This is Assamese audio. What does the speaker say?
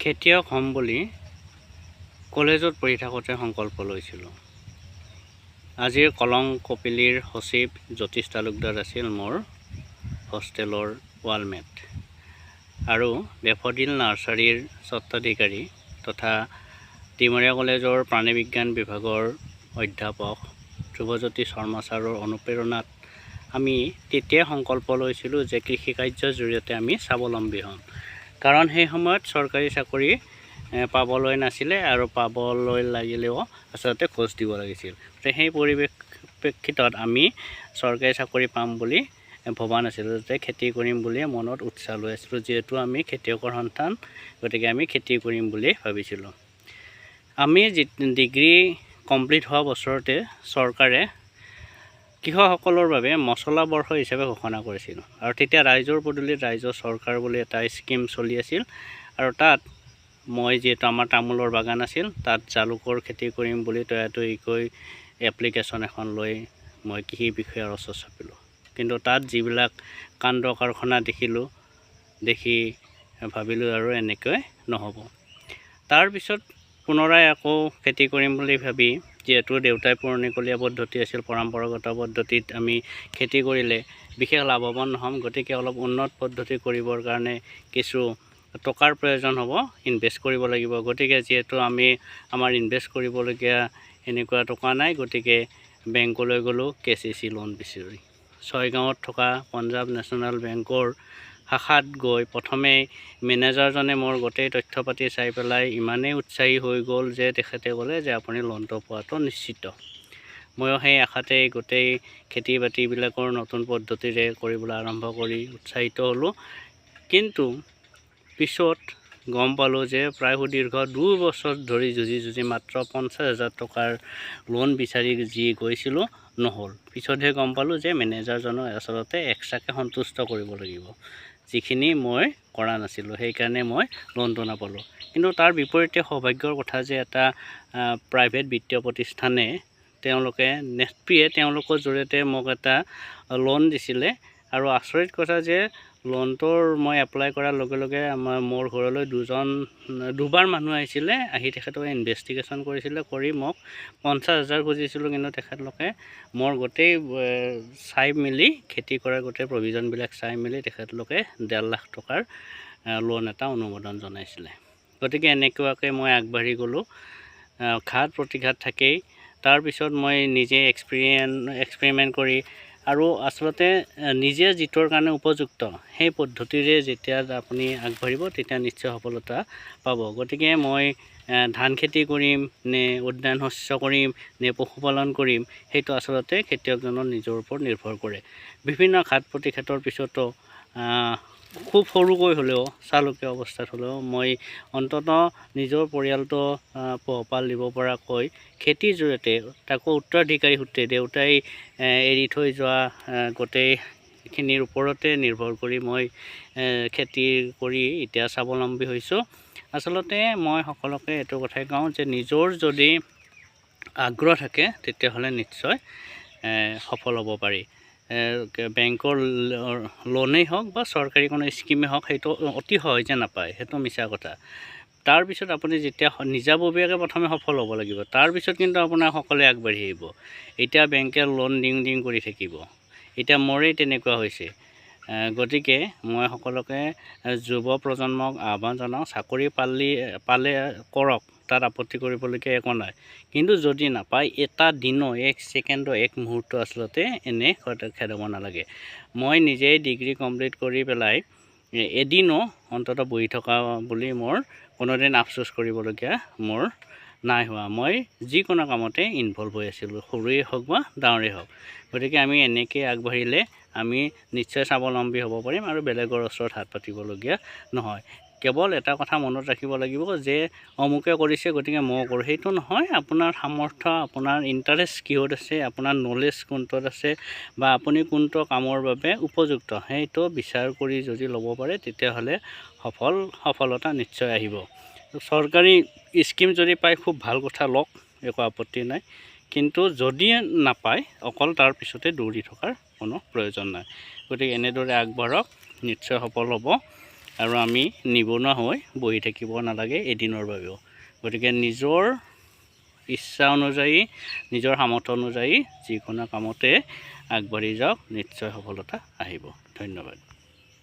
খেতিয়ক হ'ম বুলি কলেজত পঢ়ি থাকোঁতে সংকল্প লৈছিলোঁ। আজিৰ কলং কপিলীৰ সচিব জ্যোতিষ তালুকদাৰ আছিল মোৰ হোষ্টেলৰ ৱালমেট আৰু ডেফডিল নাৰ্চাৰীৰ স্বত্বাধিকাৰী তথা টিমৰীয়া কলেজৰ প্ৰাণীবিজ্ঞান বিভাগৰ অধ্যাপক ধ্ৰুৱজ্যোতি শৰ্মা ছাৰৰ অনুপ্ৰেৰণাত আমি তেতিয়াই সংকল্প লৈছিলোঁ যে কৃষিকাৰ্যৰ জৰিয়তে আমি স্বাৱলম্বী হ'ম। কাৰণ সেই সময়ত চৰকাৰী চাকৰি পাবলৈ নাছিলে আৰু পাবলৈ লাগিলেও আচলতে ঘোচ দিব লাগিছিল। সেই পৰিপ্ৰেক্ষিতত আমি চৰকাৰী চাকৰি পাম বুলি ভবা নাছিলোঁ, যে খেতি কৰিম বুলিয়ে মনত উৎসাহ লৈ আছিলোঁ। যিহেতু আমি খেতিয়কৰ সন্তান, গতিকে আমি খেতি কৰিম বুলি ভাবিছিলোঁ। আমি ডিগ্ৰী কমপ্লিট হোৱা বছৰতে চৰকাৰে কৃষকসকলৰ বাবে মছলা বৰ্ষ হিচাপে ঘোষণা কৰিছিল আৰু তেতিয়া ৰাইজৰ পদূলিত ৰাইজৰ চৰকাৰ বুলি এটা স্কিম চলি আছিল আৰু তাত মই যিহেতু আমাৰ তামোলৰ বাগান আছিল, তাত জালুকৰ খেতি কৰিম বুলি তৈয়াৰকৈ এপ্লিকেশ্যন এখন লৈ মই কৃষি বিষয়াৰ ওচৰত চাপিলোঁ। কিন্তু তাত যিবিলাক কাণ্ড কাৰখানা দেখি ভাবিলোঁ আৰু এনেকৈ নহ'ব। তাৰপিছত পুনৰাই আকৌ খেতি কৰিম বুলি ভাবি, যিহেতু দেউতাই পুৰণিকলীয়া পদ্ধতি আছিল, পৰম্পৰাগত পদ্ধতিত আমি খেতি কৰিলে বিশেষ লাভৱান নহ'ম, গতিকে অলপ উন্নত পদ্ধতি কৰিবৰ কাৰণে কিছু টকাৰ প্ৰয়োজন হ'ব, ইনভেষ্ট কৰিব লাগিব। গতিকে যিহেতু আমাৰ ইনভেষ্ট কৰিবলগীয়া এনেকুৱা টকা নাই, গতিকে বেংকলৈ গ'লোঁ KCC লোন বিচাৰি। ছয়গাঁৱত থকা পাঞ্জাৱ নেশ্যনেল বেংকৰ শাখাত গৈ প্ৰথমে মেনেজাৰজনে মোৰ গোটেই তথ্য পাতি চাই পেলাই ইমানেই উৎসাহী হৈ গ'ল যে তেখেতে ক'লে যে আপুনি লোনটো পোৱাটো নিশ্চিত। ময়ো সেই আশাতেই গোটেই খেতি বাতিবিলাকৰ নতুন পদ্ধতিৰে কৰিবলৈ আৰম্ভ কৰি উৎসাহিত হ'লোঁ। কিন্তু পিছত গম পালোঁ যে প্ৰায় সুদীৰ্ঘ 2 বছৰ ধৰি যুঁজি মাত্ৰ 50,000 টকাৰ লোন বিচাৰি যি গৈছিলোঁ নহ'ল। পিছতহে গম পালোঁ যে মেনেজাৰজনক আচলতে এক্সট্ৰাকৈ সন্তুষ্ট কৰিব লাগিব, যিখিনি মই কৰা নাছিলোঁ। সেইকাৰণে মই লোনটো নাপালোঁ। কিন্তু তাৰ বিপৰীতে সৌভাগ্যৰ কথা যে এটা প্ৰাইভেট বিত্তীয় প্ৰতিষ্ঠানে নেটপ্ৰিয়ে তেওঁলোকৰ জৰিয়তে মোক এটা লোন দিছিলে আৰু আচৰিত কথা যে লোনটোৰ মই এপ্লাই কৰাৰ লগে লগে মোৰ ঘৰলৈ দুবাৰ মানুহ আহিছিলে, আহি তেখেতলোকে ইনভেষ্টিগেশ্যন কৰিছিলে, কৰি মোক 50,000 খুজিছিলোঁ। কিন্তু তেখেতলোকে মোৰ গোটেই চাই মেলি খেতি কৰাৰ গোটেই প্ৰভিজনবিলাক চাই মেলি তেখেতলোকে 1.5 লাখ টকাৰ লোন এটা অনুমোদন জনাইছিলে। গতিকে এনেকুৱাকৈ মই আগবাঢ়ি গ'লোঁ। ঘাত প্ৰতিঘাত থাকেই। তাৰপিছত মই নিজে এক্সপেৰিমেণ্ট কৰি আৰু আচলতে নিজে যিটোৰ কাৰণে উপযুক্ত সেই পদ্ধতিৰে যেতিয়া আপুনি আগবাঢ়িব তেতিয়া নিশ্চয় সফলতা পাব। গতিকে মই ধান খেতি কৰিম নে উদ্যান শস্য কৰিম নে পশুপালন কৰিম, সেইটো আচলতে খেতিয়কজনৰ নিজৰ ওপৰত নিৰ্ভৰ কৰে। বিভিন্ন ঘাত প্ৰতিঘাতৰ পিছতো খুব সৰুকৈ হ'লেও, চালুকীয়া অৱস্থাত হ'লেও মই অন্ততঃ নিজৰ পৰিয়ালটো পোহপাল দিব পৰাকৈ খেতিৰ জৰিয়তে, তাকো উত্তৰাধিকাৰী সূত্ৰে দেউতাই এৰি থৈ যোৱা গোটেইখিনিৰ ওপৰতে নিৰ্ভৰ কৰি মই খেতি কৰি এতিয়া স্বাৱলম্বী হৈছোঁ। আচলতে মই সকলোকে এইটো কথাই কওঁ যে নিজৰ যদি আগ্ৰহ থাকে তেতিয়াহ'লে নিশ্চয় সফল হ'ব পাৰি। বেংকৰ লোনেই হওক বা চৰকাৰী কোনো স্কিমেই হওক, সেইটো অতি সহজে নাপায়, সেইটো মিছা কথা। তাৰপিছত আপুনি যেতিয়া নিজাববীয়াকৈ প্ৰথমে সফল হ'ব লাগিব, তাৰপিছত কিন্তু আপোনাৰ সকলোৱে আগবাঢ়ি আহিব। এতিয়া বেংকে লোন দিং কৰি থাকিব। এতিয়া মোৰেই তেনেকুৱা হৈছে। গতিকে মই সকলোকে যুৱ প্ৰজন্মক আহ্বান জনাওঁ, চাকৰি পালে কৰক, তাত আপত্তি কৰিবলগীয়া একো নাই। কিন্তু যদি নাপায়, এটা দিনো, 1 ছেকেণ্ডো, 1 মুহূৰ্ত আচলতে এনে খেদাব নালাগে। মই নিজেই ডিগ্ৰী কমপ্লিট কৰি পেলাই এদিনো অন্ততঃ বহি থকা বুলি মোৰ কোনোদিন আফচোচ কৰিবলগীয়া মোৰ নাই হোৱা। মই যিকোনো কামতে ইনভল্ভ হৈ আছিলোঁ, সৰুৱেই হওক বা ডাঙৰেই হওক। গতিকে আমি এনেকৈ আগবাঢ়িলে আমি নিশ্চয় স্বাৱলম্বী হ'ব পাৰিম আৰু বেলেগৰ ওচৰত হাত পাতিবলগীয়া নহয়। কেৱল এটা কথা মনত ৰাখিব লাগিব যে অমুকে কৰিছে গতিকে ময়ো কৰোঁ, সেইটো নহয়। আপোনাৰ সামৰ্থ্য, আপোনাৰ ইণ্টাৰেষ্ট কিহত আছে, আপোনাৰ নলেজ কোনটোত আছে বা আপুনি কোনটো কামৰ বাবে উপযুক্ত, সেইটো বিচাৰ কৰি যদি ল'ব পাৰে তেতিয়াহ'লে সফলতা নিশ্চয় আহিব। চৰকাৰী স্কিম যদি পায় খুব ভাল কথা, লওক, একো আপত্তি নাই। কিন্তু যদি নাপায়, অকল তাৰ পিছতে দৌৰি থকাৰ কোনো প্ৰয়োজন নাই। গতিকে এনেদৰে আগবাঢ়ক, নিশ্চয় সফল হ'ব। আৰু আমি নিবনুৱা হৈ বহি থাকিব নালাগে এদিনৰ বাবেও। গতিকে নিজৰ ইচ্ছা অনুযায়ী, নিজৰ সামৰ্থ্য অনুযায়ী যিকোনো কামতে আগবাঢ়ি যাওক, নিশ্চয় সফলতা আহিব। ধন্যবাদ।